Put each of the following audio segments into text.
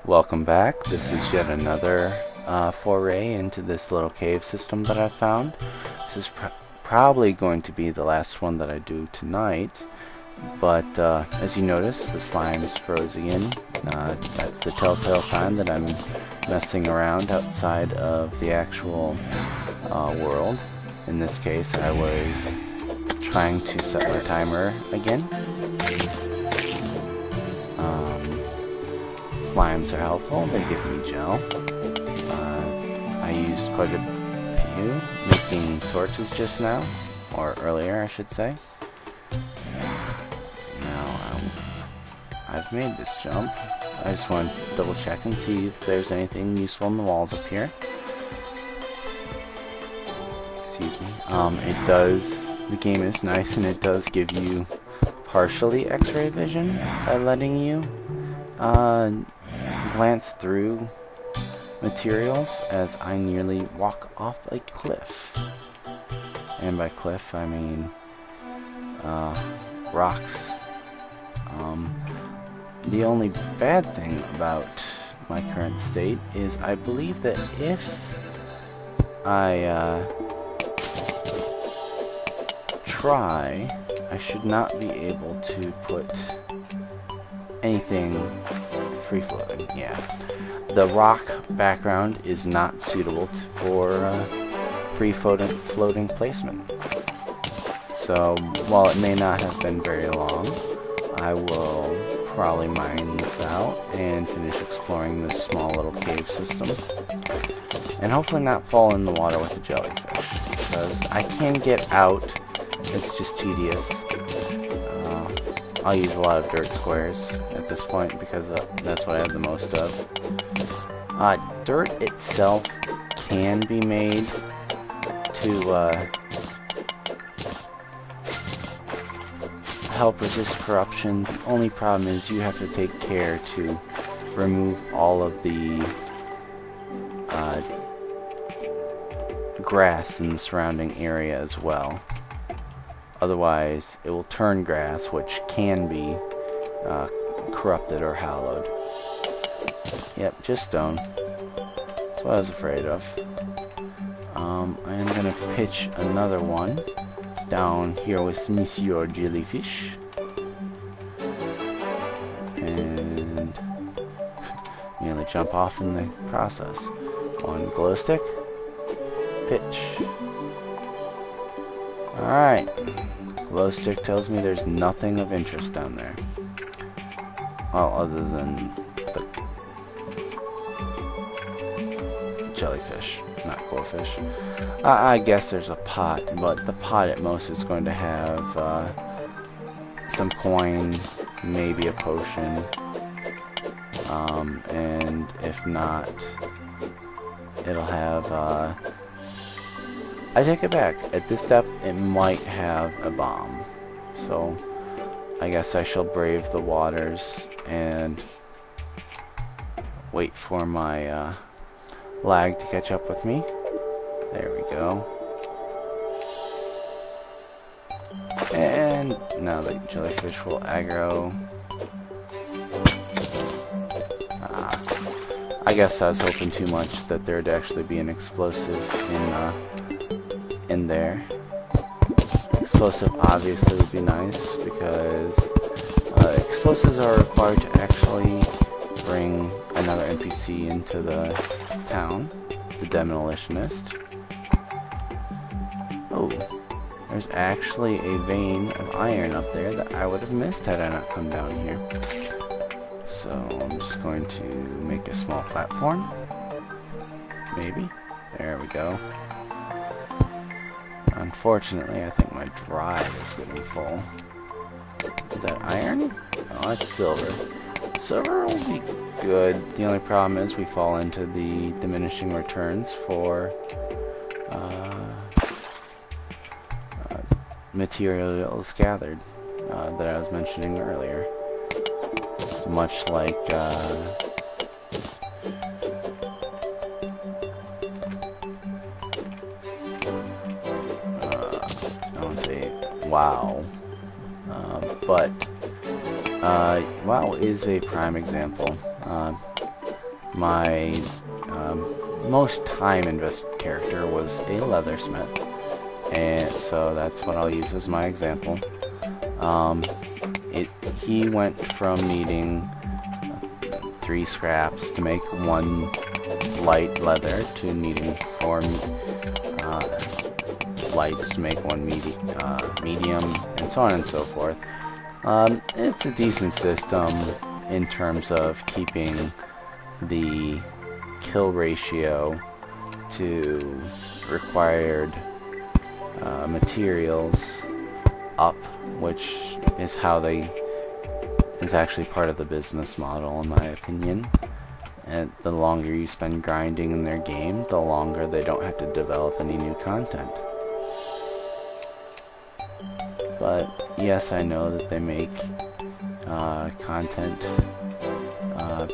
Welcome back. This is yet another foray into this little cave system that I've found. This is probably going to be the last one that I do tonight, but as you notice, the slime is frozen in. That's the telltale sign that I'm messing around outside of the actual world. In this case, I was trying to set my timer again. Slimes are helpful, they give me gel. I used quite a few making torches just now, or earlier I should say. Now I've made this jump. I just want to double check and see if there's anything useful in the walls up here. Excuse me. The game is nice and it does give you partially X-ray vision by letting you glance through materials as I nearly walk off a cliff. And by cliff, I mean rocks. The only bad thing about my current state is I believe that if I try, I should not be able to put anything free floating. Yeah, the rock background is not suitable for free floating placement. So while it may not have been very long, I will probably mine this out and finish exploring this small little cave system, and hopefully not fall in the water with the jellyfish, because I can get out. It's just tedious. I'll use a lot of dirt squares at this point because that's what I have the most of. Dirt itself can be made to help resist corruption. The only problem is you have to take care to remove all of the grass in the surrounding area as well. Otherwise, it will turn grass, which can be corrupted or hallowed. Yep, just stone. That's what I was afraid of. I am going to pitch another one down here with Monsieur Jellyfish. And nearly jump off in the process. One glow stick. Pitch. Alright. Glow stick tells me there's nothing of interest down there. Well, other than the jellyfish, not glowfish. I guess there's a pot, but the pot at most is going to have some coin, maybe a potion, and if not, it'll have I take it back. At this depth, it might have a bomb. So, I guess I shall brave the waters and wait for my lag to catch up with me. There we go. And now the jellyfish will aggro. I guess I was hoping too much that there'd actually be an explosive in there. Explosive obviously would be nice because explosives are required to actually bring another NPC into the town, the demolitionist. Oh, there's actually a vein of iron up there that I would have missed had I not come down here. So I'm just going to make a small platform. Maybe. There we go. Unfortunately, I think my drive is getting full. Is that iron? Oh, that's silver. Silver will be good. The only problem is we fall into the diminishing returns for materials gathered that I was mentioning earlier. Much like I want to say WoW, but WoW is a prime example. my most time invested character was a leathersmith, and so that's what I'll use as my example. He went from needing 3 scraps to make 1 light leather to needing 4 lights to make 1 medium, and so on and so forth. It's a decent system in terms of keeping the kill ratio to required materials up, which is how is actually part of the business model, in my opinion. And the longer you spend grinding in their game, the longer they don't have to develop any new content. But yes, I know that they make content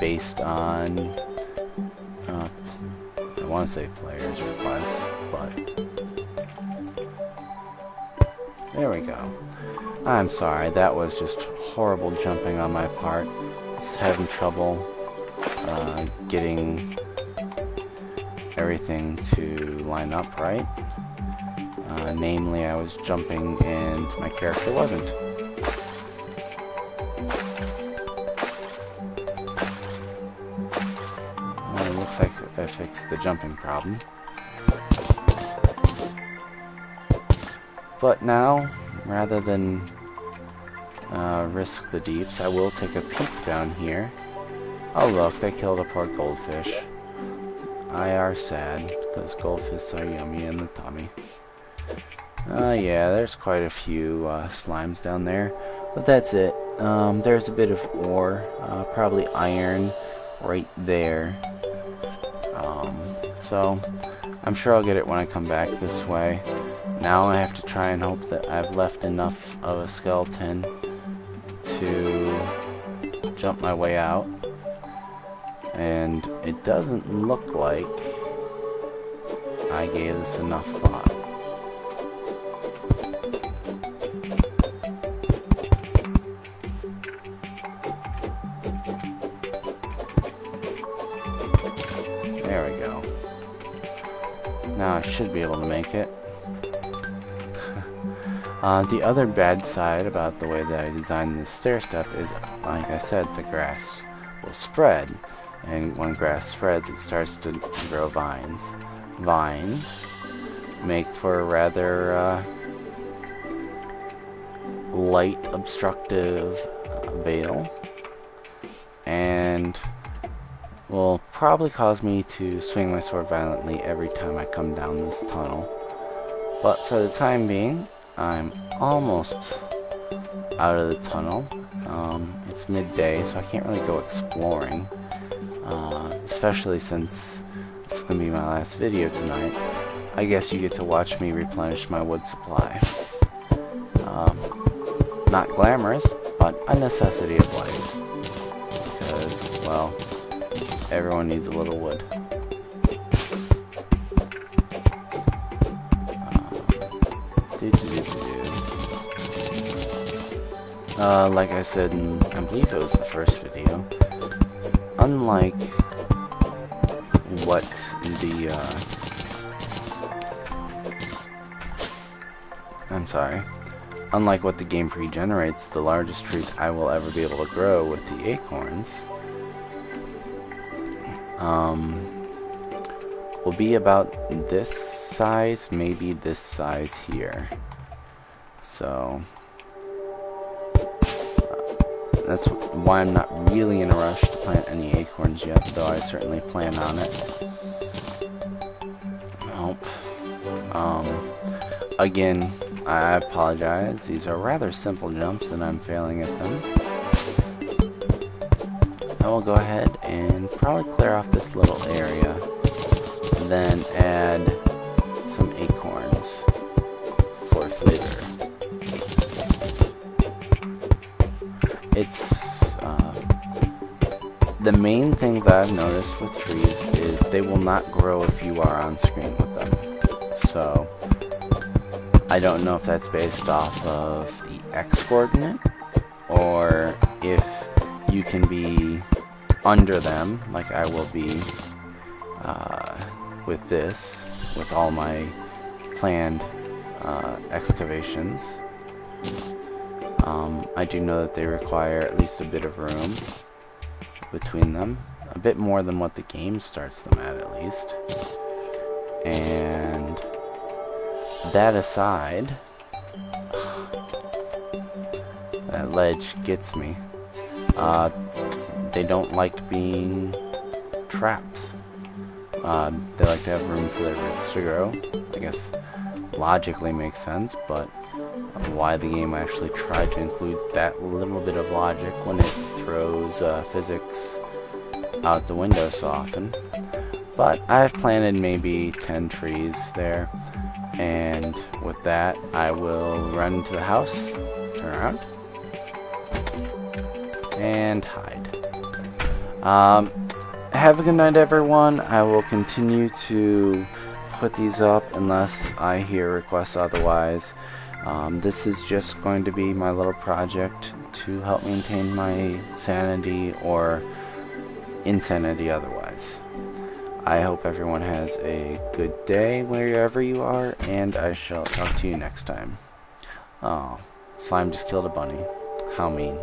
based on I want to say players' requests, but there we go. I'm sorry, that was just horrible jumping on my part. Just having trouble getting everything to line up right. Namely, I was jumping and my character wasn't. Well, it looks like I fixed the jumping problem. But now, rather than risk the deeps, I will take a peek down here. Oh look, they killed a poor goldfish. I are sad, because goldfish are yummy in the tummy. Yeah, there's quite a few slimes down there, but that's it. There's a bit of ore, probably iron, right there. So, I'm sure I'll get it when I come back this way. Now I have to try and hope that I've left enough of a skeleton to jump my way out. And it doesn't look like I gave this enough thought. There we go. Now I should be able to make it. The other bad side about the way that I designed this stair step is, like I said, the grass will spread. And when grass spreads, it starts to grow vines. Vines make for a rather light obstructive veil, and will probably cause me to swing my sword violently every time I come down this tunnel. But for the time being, I'm almost out of the tunnel. It's midday, so I can't really go exploring. Especially since this is going to be my last video tonight. I guess you get to watch me replenish my wood supply. Not glamorous, but a necessity of life. Because, well, everyone needs a little wood. Like I said in, I believe it was the first video, unlike what the, unlike what the game pre-generates, the largest trees I will ever be able to grow with the acorns, will be about this size, maybe this size here. So that's why I'm not really in a rush to plant any acorns yet, though I certainly plan on it. Nope. Again, I apologize. These are rather simple jumps and I'm failing at them. I will go ahead and probably clear off this little area, and then add some acorns for flavor. It's the main thing that I've noticed with trees is they will not grow if you are on screen with them. So I don't know if that's based off of the X coordinate or if you can be under them, like I will be with this, with all my planned excavations. I do know that they require at least a bit of room between them. A bit more than what the game starts them at least. And that aside, that ledge gets me. They don't like being trapped. They like to have room for their roots to grow. I guess logically makes sense, but why the game actually tried to include that little bit of logic when it throws physics out the window so often. But I've planted maybe 10 trees there, and with that I will run to the house, turn around, and hide. Have a good night, everyone. I will continue to put these up unless I hear requests otherwise. This is just going to be my little project to help maintain my sanity or insanity otherwise. I hope everyone has a good day wherever you are, and I shall talk to you next time. Oh, slime just killed a bunny. How mean.